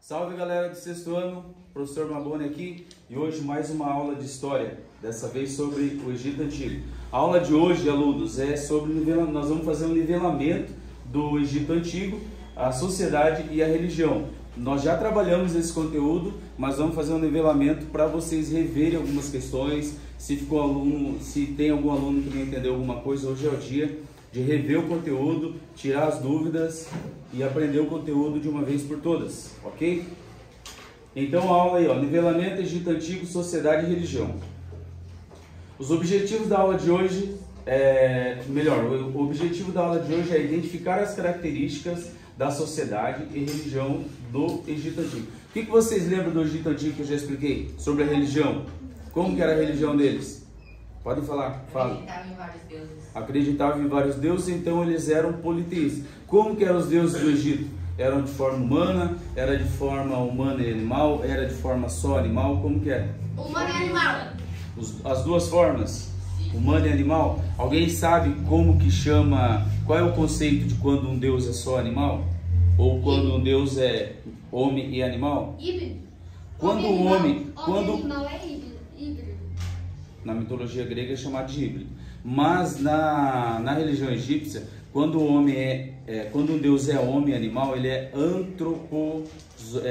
Salve galera do sexto ano, professor Maboni aqui e hoje mais uma aula de história, dessa vez sobre o Egito Antigo. A aula de hoje, alunos, é sobre nós vamos fazer um nivelamento do Egito Antigo, a sociedade e a religião. Nós já trabalhamos esse conteúdo, mas vamos fazer um nivelamento para vocês reverem algumas questões. Se tem algum aluno que não entendeu alguma coisa, hoje é o dia de rever o conteúdo, tirar as dúvidas e aprender o conteúdo de uma vez por todas, ok? Então a aula aí, ó, nivelamento Egito Antigo, sociedade e religião. Os objetivos da aula de hoje o objetivo da aula de hoje é identificar as características da sociedade e religião do Egito Antigo. O que vocês lembram do Egito Antigo que eu já expliquei sobre a religião? Como que era a religião deles? Podem falar. Fala. Acreditavam em vários deuses. Acreditavam em vários deuses, então eles eram politeístas. Como que eram os deuses do Egito? Eram de forma humana, era de forma humana e animal, era de forma só animal, como que era? Humano e animal. As duas formas, humano e animal. Alguém sabe como que chama, qual é o conceito de quando um deus é só animal? Ou quando um deus é homem e animal? Híbrido. Quando o homem... Animal é híbrido. Na mitologia grega é chamado de híbrido. Mas na religião egípcia, quando o homem quando um deus é homem e animal, ele é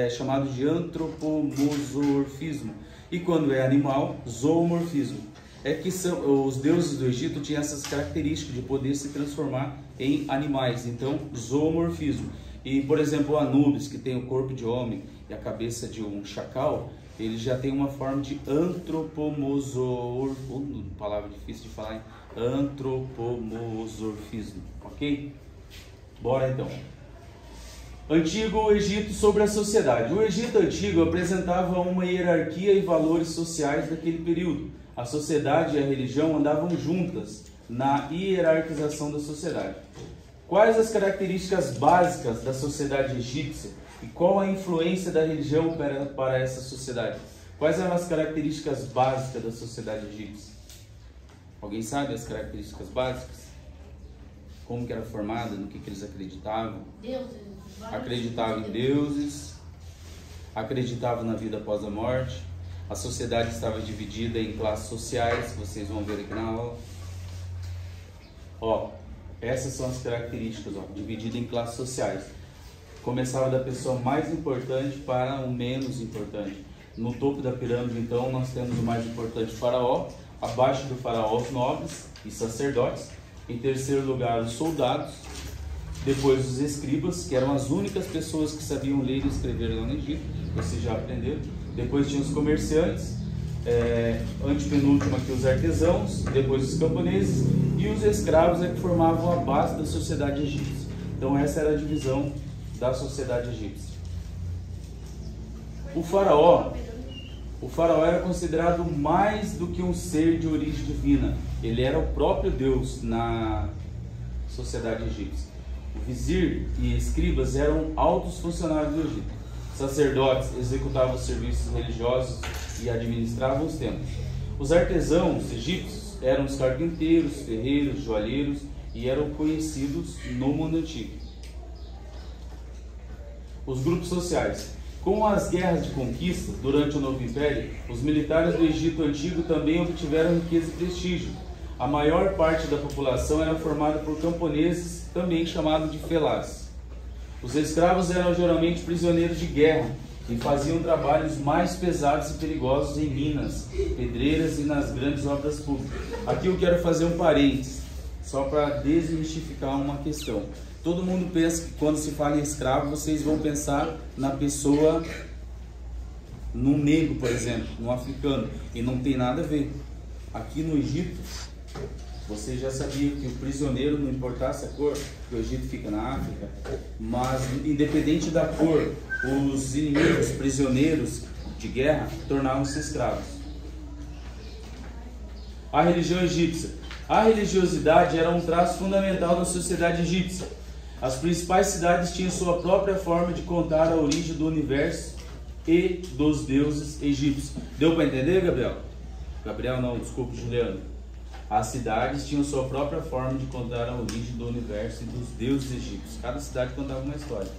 chamado de antropomorfismo. E quando é animal, zoomorfismo. É que os deuses do Egito tinham essas características de poder se transformar em animais. Então, zoomorfismo. E, por exemplo, o Anubis, que tem o corpo de homem e a cabeça de um chacal, ele já tem uma forma de palavra difícil de falar, hein? Antropomorfismo, ok? Bora então. Antigo Egito sobre a sociedade. O Egito Antigo apresentava uma hierarquia e valores sociais daquele período. A sociedade e a religião andavam juntas na hierarquização da sociedade. Quais as características básicas da sociedade egípcia? E qual a influência da religião para essa sociedade? Quais eram as características básicas da sociedade egípcia? Alguém sabe as características básicas? Como que era formada? No que eles acreditavam? Deuses. Acreditavam em deuses. Acreditavam na vida após a morte. A sociedade estava dividida em classes sociais, que vocês vão ver aqui na aula. Ó, essas são as características, ó, dividida em classes sociais. Começava da pessoa mais importante para o menos importante. No topo da pirâmide, então, nós temos o mais importante, o faraó. Abaixo do faraó, os nobres e sacerdotes. Em terceiro lugar, os soldados. Depois, os escribas, que eram as únicas pessoas que sabiam ler e escrever lá no Egito. Vocês já aprenderam. Depois tinha os comerciantes. Antepenúltimo aqui, os artesãos. Depois, os camponeses. E os escravos é que formavam a base da sociedade egípcia. Então, essa era a divisão da sociedade egípcia. O faraó era considerado mais do que um ser de origem divina. Ele era o próprio Deus na sociedade egípcia. O vizir e escribas eram altos funcionários do Egito. Sacerdotes executavam os serviços religiosos e administravam os templos. Os artesãos egípcios eram os carpinteiros, ferreiros, joalheiros e eram conhecidos no mundo antigo. Os grupos sociais. Com as guerras de conquista durante o Novo Império, os militares do Egito Antigo também obtiveram riqueza e prestígio. A maior parte da população era formada por camponeses, também chamados de felás. Os escravos eram geralmente prisioneiros de guerra e faziam trabalhos mais pesados e perigosos em minas, pedreiras e nas grandes obras públicas. Aqui eu quero fazer um parênteses, só para desmistificar uma questão. Todo mundo pensa que quando se fala em escravo, vocês vão pensar na pessoa, num negro, por exemplo, num africano, e não tem nada a ver. Aqui no Egito, você já sabia que o prisioneiro, não importasse a cor, que o Egito fica na África, mas independente da cor, os inimigos, prisioneiros de guerra, tornavam-se escravos. A religião egípcia. A religiosidade era um traço fundamental da sociedade egípcia. As principais cidades tinham sua própria forma de contar a origem do universo e dos deuses egípcios. Deu para entender, Gabriel? Gabriel não, desculpe, Juliano. As cidades tinham sua própria forma de contar a origem do universo e dos deuses egípcios. Cada cidade contava uma história.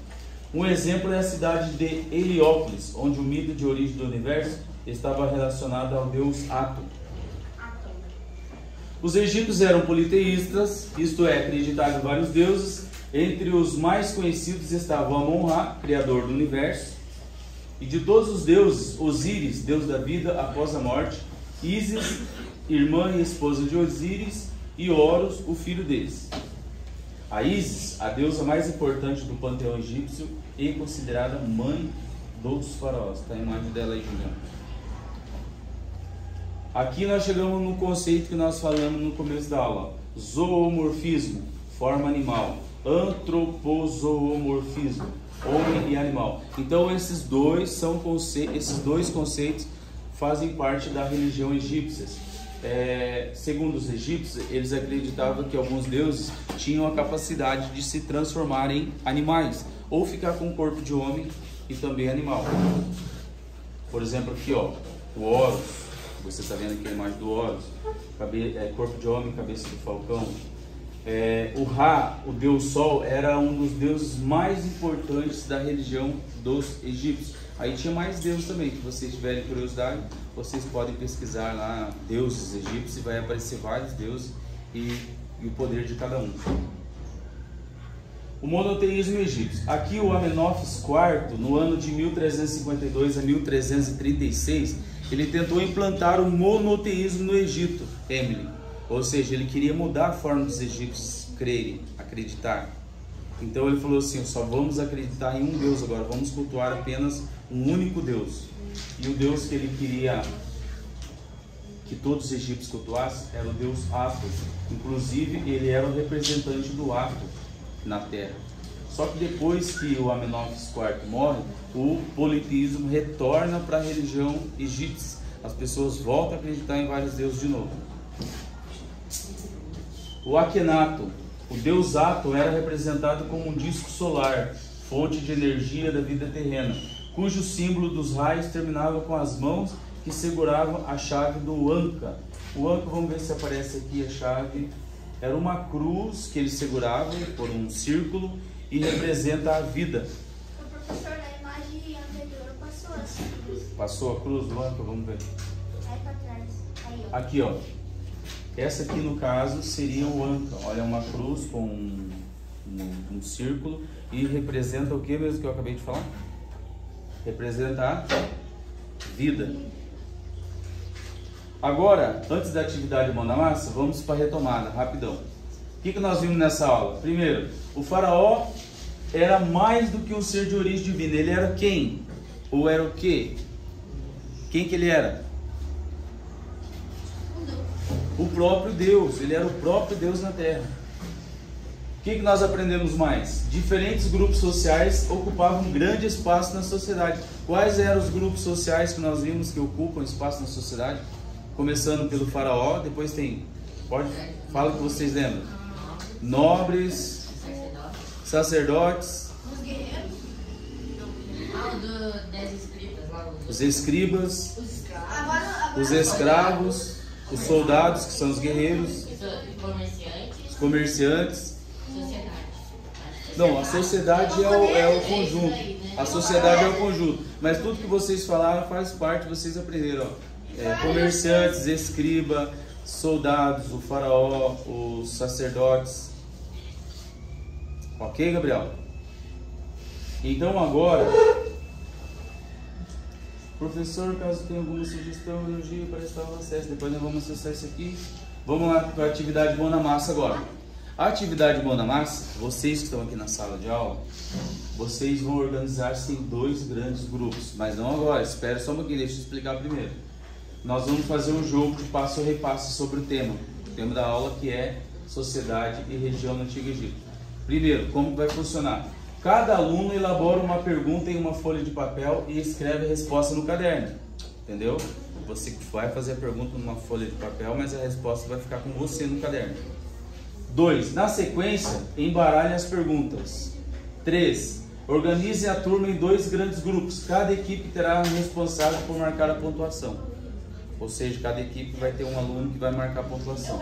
Um exemplo é a cidade de Heliópolis, onde o mito de origem do universo estava relacionado ao deus Atum. Os egípcios eram politeístas, isto é, acreditavam em vários deuses. Entre os mais conhecidos estavam Amon-Ra, criador do universo, e de todos os deuses, Osíris, deus da vida após a morte, Ísis, irmã e esposa de Osíris, e Horus, o filho deles. A Ísis, a deusa mais importante do panteão egípcio e considerada mãe dos faraós. Está a imagem dela aí, Juliana. Aqui nós chegamos no conceito que nós falamos no começo da aula. Zoomorfismo, forma animal. Antropozoomorfismo, homem e animal. Então esses dois conceitos fazem parte da religião egípcia. Segundo os egípcios, eles acreditavam que alguns deuses tinham a capacidade de se transformar em animais, ou ficar com o corpo de homem e também animal. Por exemplo, aqui ó, o Horus, você está vendo aqui a imagem do Horus, corpo de homem, cabeça de falcão. O Ra, o deus Sol, era um dos deuses mais importantes da religião dos egípcios. Aí tinha mais deuses também, se vocês tiverem curiosidade, vocês podem pesquisar lá deuses egípcios e vai aparecer vários deuses e o poder de cada um. O monoteísmo egípcio. Aqui o Amenófis IV, no ano de 1352 a 1336, ele tentou implantar o monoteísmo no Egito, Emily. Ou seja, ele queria mudar a forma dos egípcios crerem, acreditar. Então ele falou assim, só vamos acreditar em um Deus agora, vamos cultuar apenas um único Deus. E o Deus que ele queria que todos os egípcios cultuassem era o Deus Atum. Inclusive ele era o representante do Atum na Terra. Só que depois que o Amenófis IV morre, o politeísmo retorna para a religião egípcia. As pessoas voltam a acreditar em vários deuses de novo. O Akhenaton, o deus Atum, era representado como um disco solar, fonte de energia da vida terrena, cujo símbolo dos raios terminava com as mãos que seguravam a chave do Anka. O Anka, vamos ver se aparece aqui a chave, era uma cruz que ele segurava por um círculo e representa a vida. O professor, na imagem anterior passou assim. Passou a cruz do Anka, vamos ver. Aí para trás. Aí, ó. Aqui, ó. Essa aqui, no caso, seria o Anka. Olha, uma cruz com um círculo e representa o que mesmo que eu acabei de falar? Representa a vida. Agora, antes da atividade mão na massa, vamos para a retomada, rapidão. O que nós vimos nessa aula? Primeiro, o faraó era mais do que um ser de origem divina. Ele era quem? Ou era o quê? Quem que ele era? O próprio Deus, ele era o próprio Deus na Terra. O que nós aprendemos mais? Diferentes grupos sociais ocupavam um grande espaço na sociedade. Quais eram os grupos sociais que nós vimos que ocupam espaço na sociedade? Começando pelo faraó, depois tem... Fala o que vocês lembram. Nobres, sacerdotes, Os guerreiros. os escribas, Agora os escravos, os soldados, que são os guerreiros, os comerciantes. Não, a sociedade é o conjunto. A sociedade é o conjunto. Mas tudo que vocês falaram faz parte, vocês aprenderam. Comerciantes, escriba, soldados, o faraó, os sacerdotes. Ok, Gabriel? Então agora, professor, caso tenha alguma sugestão, elogio para estar no acesso, depois nós vamos acessar isso aqui. Vamos lá para a atividade mão na massa agora. A atividade mão na massa, vocês que estão aqui na sala de aula, vocês vão organizar-se em 2 grandes grupos, mas não agora, espera só um pouquinho, deixa eu explicar primeiro. Nós vamos fazer um jogo de passo a repasse sobre o tema da aula, que é Sociedade e Religião no Antigo Egito. Primeiro, como vai funcionar? Cada aluno elabora uma pergunta em uma folha de papel e escreve a resposta no caderno, entendeu? Você vai fazer a pergunta numa folha de papel, mas a resposta vai ficar com você no caderno. 2. Na sequência, embaralhe as perguntas. 3. Organize a turma em 2 grandes grupos. Cada equipe terá um responsável por marcar a pontuação. Ou seja, cada equipe vai ter um aluno que vai marcar a pontuação.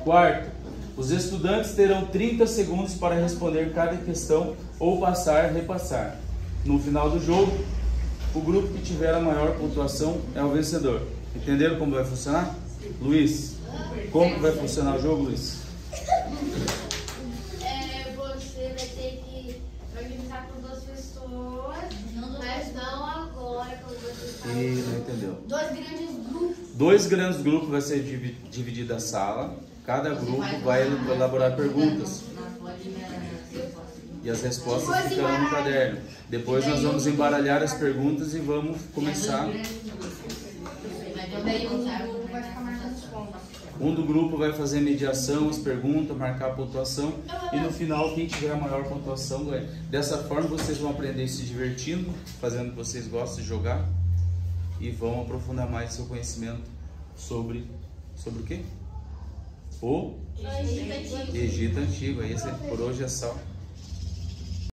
4. Os estudantes terão 30 segundos para responder cada questão ou passar, repassar. no final do jogo, o grupo que tiver a maior pontuação é o vencedor. Entenderam como vai funcionar? Luiz, como vai funcionar o jogo, Luiz? Você vai ter que organizar com 2 pessoas, mas não agora, quando você está... Não entendeu. 2 grandes grupos. 2 grandes grupos vai ser dividida a sala. Cada grupo vai elaborar perguntas. E as respostas ficarão no caderno. Depois nós vamos embaralhar as perguntas e vamos começar. Um do grupo vai fazer mediação, as perguntas, marcar a pontuação. E no final, quem tiver a maior pontuação ganha. Dessa forma, vocês vão aprender se divertindo, fazendo o que vocês gostam de jogar. E vão aprofundar mais seu conhecimento sobre o quê? O Egito Antigo. Por hoje é só.